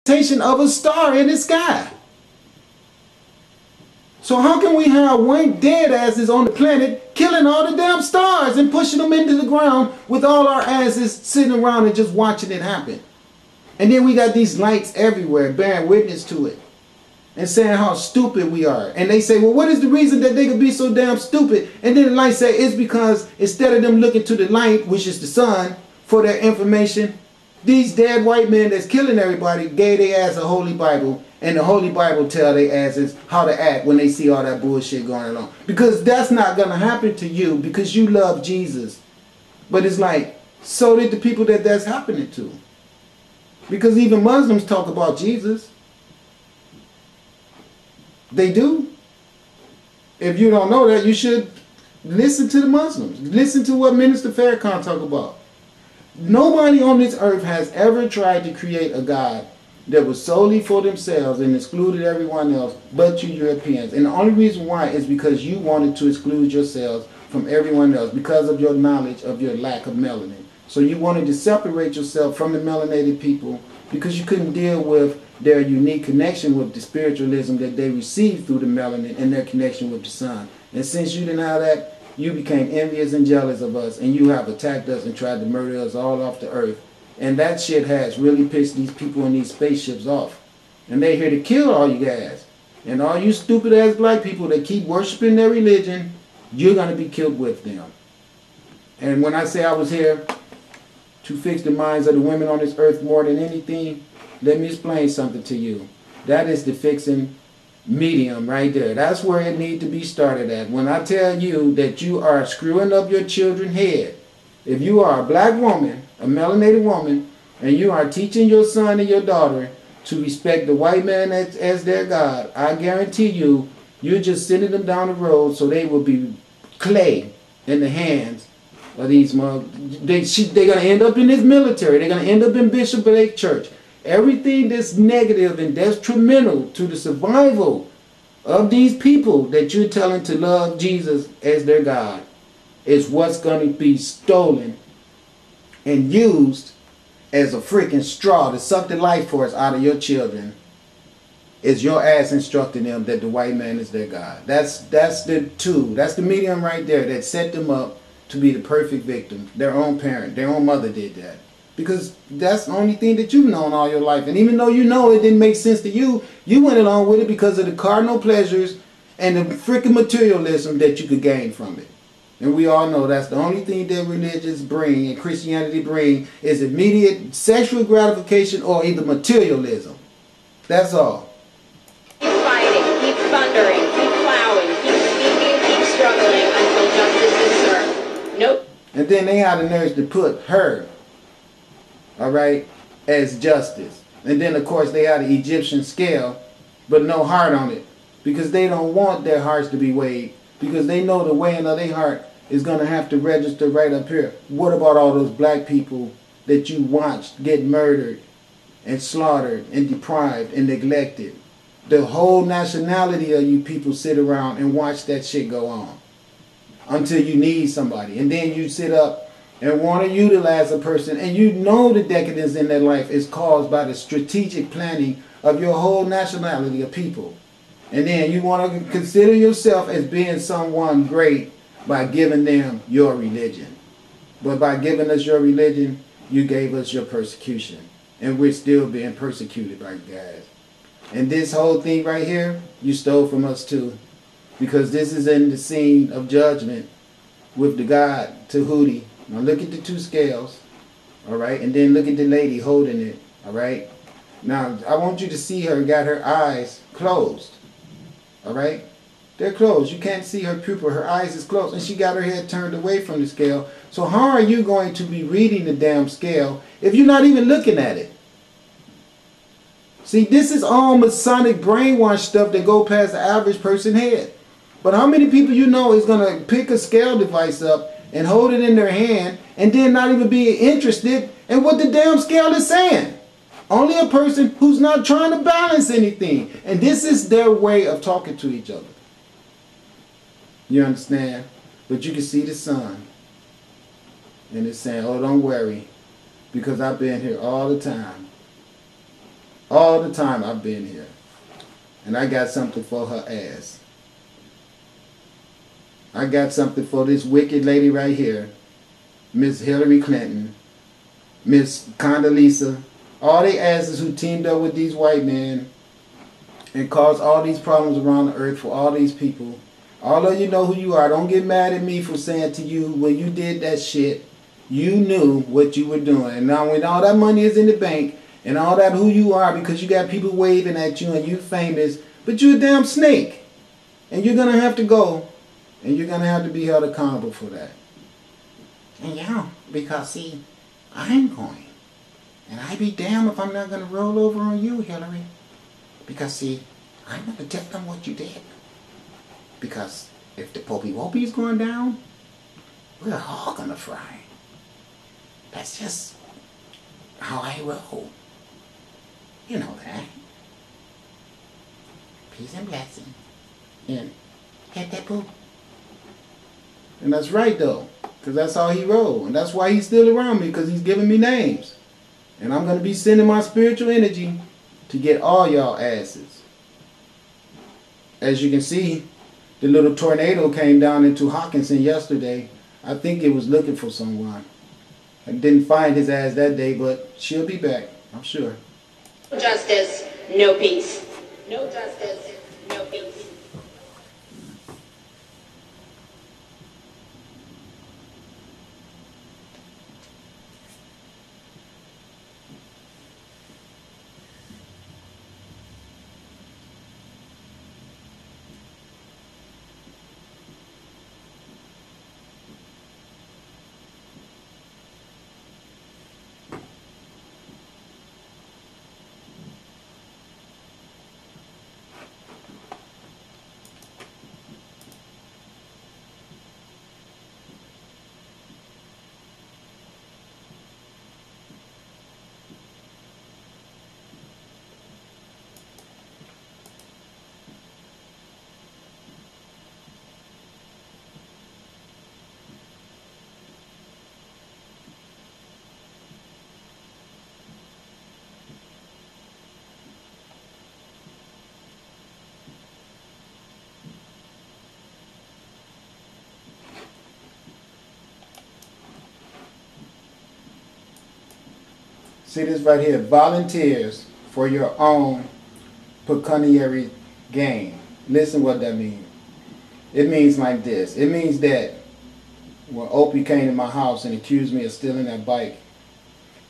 representation of a star in the sky. So how can we have one dead asses on the planet killing all the damn stars and pushing them into the ground with all our asses sitting around and just watching it happen? And then we got these lights everywhere bearing witness to it and saying how stupid we are. And they say, well, what is the reason that they could be so damn stupid? And then the light say it's because instead of them looking to the light, which is the sun, for their information, these dead white men that's killing everybody gave their ass a holy Bible, and the holy Bible tell their asses how to act when they see all that bullshit going on. Because that's not going to happen to you because you love Jesus. But it's like, so did the people that that's happening to. Because even Muslims talk about Jesus. They do. If you don't know that, you should listen to the Muslims. Listen to what Minister Farrakhan talk about. Nobody on this earth has ever tried to create a God that was solely for themselves and excluded everyone else but you Europeans. And the only reason why is because you wanted to exclude yourselves from everyone else because of your knowledge of your lack of melanin. So you wanted to separate yourself from the melanated people because you couldn't deal with their unique connection with the spiritualism that they received through the melanin and their connection with the sun. And since you didn't have that, you became envious and jealous of us, and you have attacked us and tried to murder us all off the earth. And that shit has really pissed these people in these spaceships off. And they're here to kill all you guys. And all you stupid ass black people that keep worshiping their religion, you're going to be killed with them. And when I say I was here to fix the minds of the women on this earth more than anything, let me explain something to you. That is the fixing medium right there. That's where it needs to be started at. When I tell you that you are screwing up your children's head, if you are a black woman, a melanated woman, and you are teaching your son and your daughter to respect the white man as their God, I guarantee you, you're just sending them down the road so they will be clay in the hands of these motherfuckers. They're going to end up in this military. They're going to end up in Bishop Blake Church. Everything that's negative and detrimental to the survival of these people that you're telling to love Jesus as their God is what's going to be stolen and used as a freaking straw to suck the life force out of your children. Is your ass instructing them that the white man is their God. That's the tool. That's the medium right there that set them up to be the perfect victim. Their own parent, their own mother did that. Because that's the only thing that you've known all your life. And even though you know it didn't make sense to you, you went along with it because of the cardinal pleasures and the freaking materialism that you could gain from it. And we all know that's the only thing that religions bring and Christianity bring is immediate sexual gratification or either materialism. That's all. Keep fighting, keep thundering, keep plowing, keep speaking, keep struggling until justice is served. Nope. And then they had the nerve to put her, all right, as justice. And then, of course, they had the Egyptian scale, but no heart on it. Because they don't want their hearts to be weighed. Because they know the weighing of their heart is going to have to register right up here. What about all those black people that you watched get murdered and slaughtered and deprived and neglected? The whole nationality of you people sit around and watch that shit go on until you need somebody. And then you sit up and want to utilize a person, and you know the decadence in their life is caused by the strategic planning of your whole nationality of people. And then you want to consider yourself as being someone great by giving them your religion. But by giving us your religion, you gave us your persecution. And we're still being persecuted by you guys. And this whole thing right here, you stole from us too. Because this is in the scene of judgment with the God Tahuti. Now look at the two scales, all right? And then look at the lady holding it, all right? Now, I want you to see her got her eyes closed, all right? They're closed. You can't see her pupil. Her eyes is closed, and she got her head turned away from the scale. So how are you going to be reading the damn scale if you're not even looking at it? See, this is all Masonic brainwash stuff that go past the average person's head. But how many people you know is going to pick a scale device up and hold it in their hand and then not even be interested in what the damn scale is saying? Only a person who's not trying to balance anything. And this is their way of talking to each other. You understand? But you can see the sun. And it's saying, oh, don't worry, because I've been here all the time. All the time I've been here. And I got something for her ass. I got something for this wicked lady right here. Miss Hillary Clinton. Miss Condoleezza. All they asses who teamed up with these white men and caused all these problems around the earth for all these people. All of you know who you are. Don't get mad at me for saying to you, when you did that shit, you knew what you were doing. And now when all that money is in the bank and all that who you are, because you got people waving at you and you famous, but you're a damn snake. And you're going to have to go and you're going to have to be held accountable for that. And yeah, because see, I'm going. And I be damned if I'm not going to roll over on you, Hillary. Because see, I'm going to tell them what you did. Because if the Popey Wopey is going down, we're all going to fry. That's just how I roll. You know that. Peace and blessing. And get that poop. And that's right though. Because that's how he rolled. And that's why he's still around me. Because he's giving me names. And I'm going to be sending my spiritual energy to get all y'all asses. As you can see, the little tornado came down into Hawkinson yesterday. I think it was looking for someone. I didn't find his ass that day, but she'll be back, I'm sure. Justice, no peace. No justice, no peace. See this right here, volunteers for your own pecuniary gain. Listen what that means. It means like this. It means that when Opie came to my house and accused me of stealing that bike,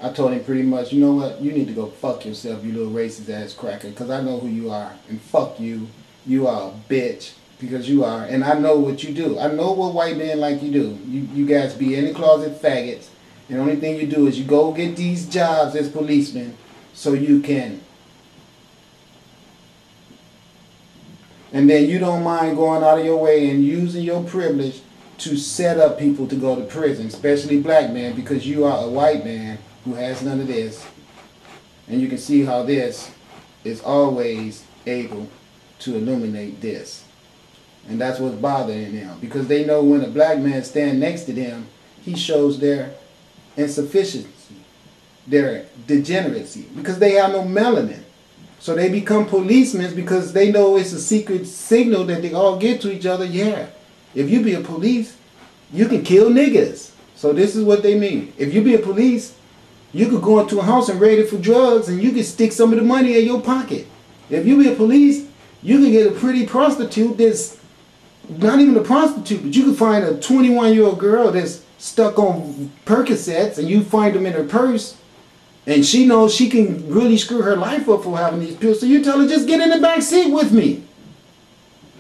I told him pretty much, you know what, you need to go fuck yourself, you little racist ass cracker, because I know who you are, and fuck you. You are a bitch, because you are, and I know what you do. I know what white men like you do. You guys be in the closet faggots. And the only thing you do is you go get these jobs as policemen so you can. And then you don't mind going out of your way and using your privilege to set up people to go to prison, especially black men, because you are a white man who has none of this. And you can see how this is always able to illuminate this. And that's what's bothering them, because they know when a black man stands next to them, he shows their insufficiency, their degeneracy, because they have no melanin. So they become policemen because they know it's a secret signal that they all get to each other. Yeah, if you be a police, you can kill niggas. So this is what they mean. If you be a police, you could go into a house and raid it for drugs and you can stick some of the money in your pocket. If you be a police, you can get a pretty prostitute that's not even a prostitute, but you can find a 21-year-old girl that's stuck on Percocets and you find them in her purse and she knows she can really screw her life up for having these pills. So you tell her, just get in the back seat with me.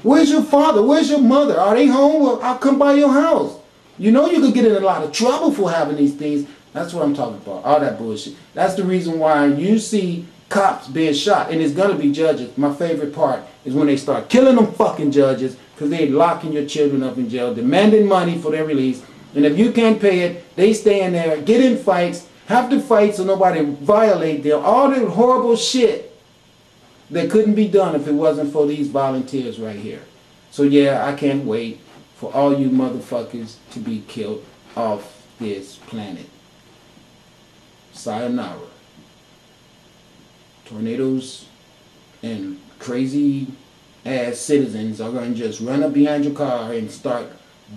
Where's your father? Where's your mother? Are they home? Well, I'll come by your house. You know you could get in a lot of trouble for having these things. That's what I'm talking about. All that bullshit. That's the reason why you see cops being shot, and it's going to be judges. My favorite part is when they start killing them fucking judges because they're locking your children up in jail, demanding money for their release. And if you can't pay it, they stay in there, get in fights, have to fight so nobody violate them. All the horrible shit that couldn't be done if it wasn't for these volunteers right here. So yeah, I can't wait for all you motherfuckers to be killed off this planet. Sayonara. tornadoes and crazy ass citizens are going to just run up behind your car and start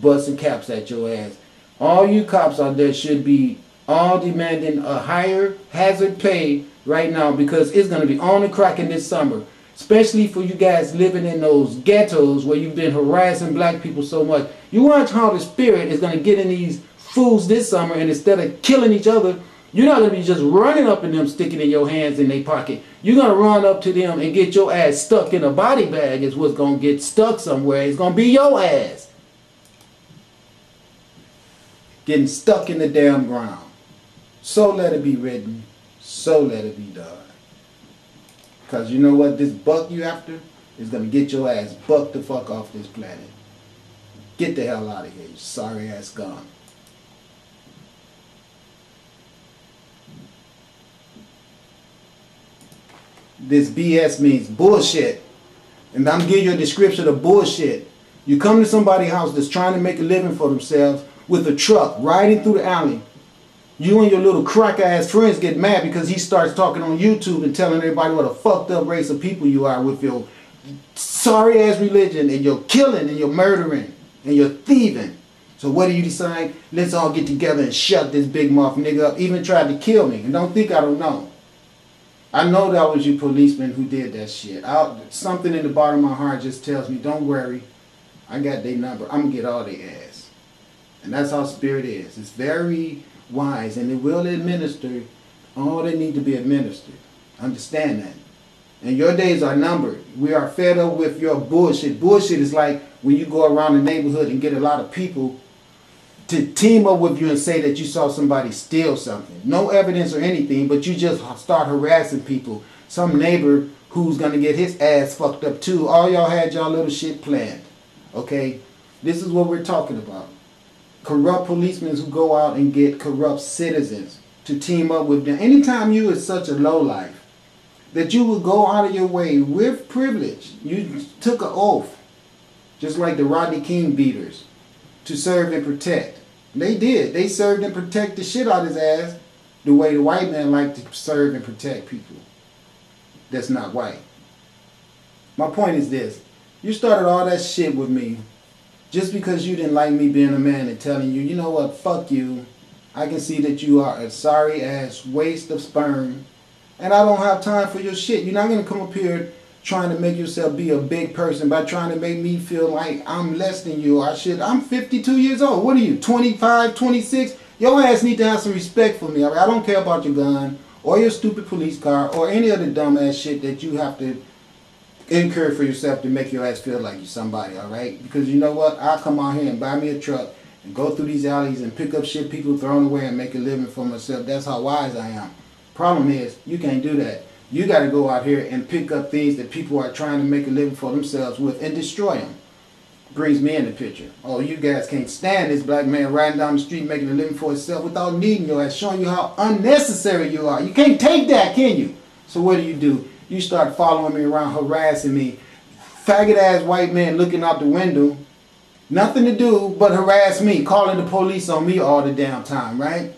busting caps at your ass. All you cops out there should be all demanding a higher hazard pay right now, because it's going to be on the cracking this summer. Especially for you guys living in those ghettos where you've been harassing black people so much. You watch how the spirit is going to get in these fools this summer, and instead of killing each other, you're not going to be just running up in them, sticking in your hands in their pocket. You're going to run up to them and get your ass stuck in a body bag is what's going to get stuck somewhere. It's going to be your ass getting stuck in the damn ground. So let it be written. So let it be done. Because you know what? This buck you after is going to get your ass bucked the fuck off this planet. Get the hell out of here, you sorry ass gone. This BS means bullshit. And I'm giving you a description of bullshit. You come to somebody's house that's trying to make a living for themselves with a truck riding through the alley. You and your little crack ass friends get mad because he starts talking on YouTube and telling everybody what a fucked up race of people you are with your sorry ass religion, and you're killing and you're murdering and you're thieving. So what do you decide? Let's all get together and shut this big mouth nigga up. Even tried to kill me. And don't think I don't know. I know that was you policemen who did that shit. Something in the bottom of my heart just tells me, don't worry. I got their number. I'm going to get all their ass. And that's how spirit is. It's very wise, and it will administer all that need to be administered. Understand that. And your days are numbered. We are fed up with your bullshit. Bullshit is like when you go around the neighborhood and get a lot of people to team up with you and say that you saw somebody steal something. No evidence or anything, but you just start harassing people. Some neighbor who's going to get his ass fucked up too. All y'all had y'all little shit planned. Okay? This is what we're talking about. Corrupt policemen who go out and get corrupt citizens to team up with them. Anytime you is such a lowlife that you would go out of your way with privilege, you took an oath, just like the Rodney King beaters, to serve and protect. They did. They served and protect the shit out of his ass the way the white man like to serve and protect people that's not white. My point is this. You started all that shit with me just because you didn't like me being a man and telling you, you know what, fuck you. I can see that you are a sorry ass waste of sperm, and I don't have time for your shit. You're not going to come up here trying to make yourself be a big person by trying to make me feel like I'm less than you. I'm 52 years old. What are you, 25, 26? Your ass need to have some respect for me. I don't care about your gun or your stupid police car or any other dumb ass shit that you have to incur for yourself to make your ass feel like you're somebody, alright? Because you know what? I'll come out here and buy me a truck and go through these alleys and pick up shit people throwing away and make a living for myself. That's how wise I am. Problem is, you can't do that. You got to go out here and pick up things that people are trying to make a living for themselves with and destroy them. Brings me in the picture. Oh, you guys can't stand this black man riding down the street making a living for himself without needing your ass, showing you how unnecessary you are. You can't take that, can you? So what do? You start following me around, harassing me. Faggot ass white man looking out the window. Nothing to do but harass me, calling the police on me all the damn time, right?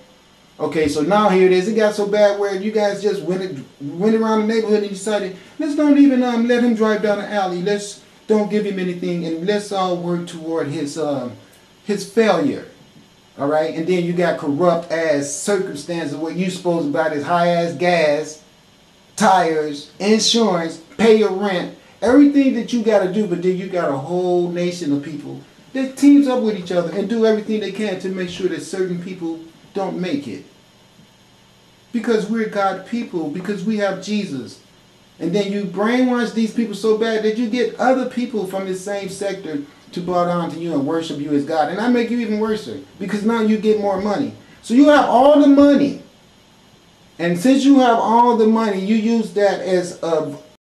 Okay, so now here it is. It got so bad where you guys just went around the neighborhood and decided, let's don't even let him drive down the alley. Let's don't give him anything, and let's all work toward his failure. All right, and then you got corrupt ass circumstances where you supposed to buy this high ass gas, tires, insurance, pay your rent, everything that you got to do. But then you got a whole nation of people that teams up with each other and do everything they can to make sure that certain people don't make it. Because we're God people, because we have Jesus. And then you brainwash these people so bad that you get other people from the same sector to bow down to you and worship you as God. And I make you even worse, because now you get more money. So you have all the money. And since you have all the money, you use that as a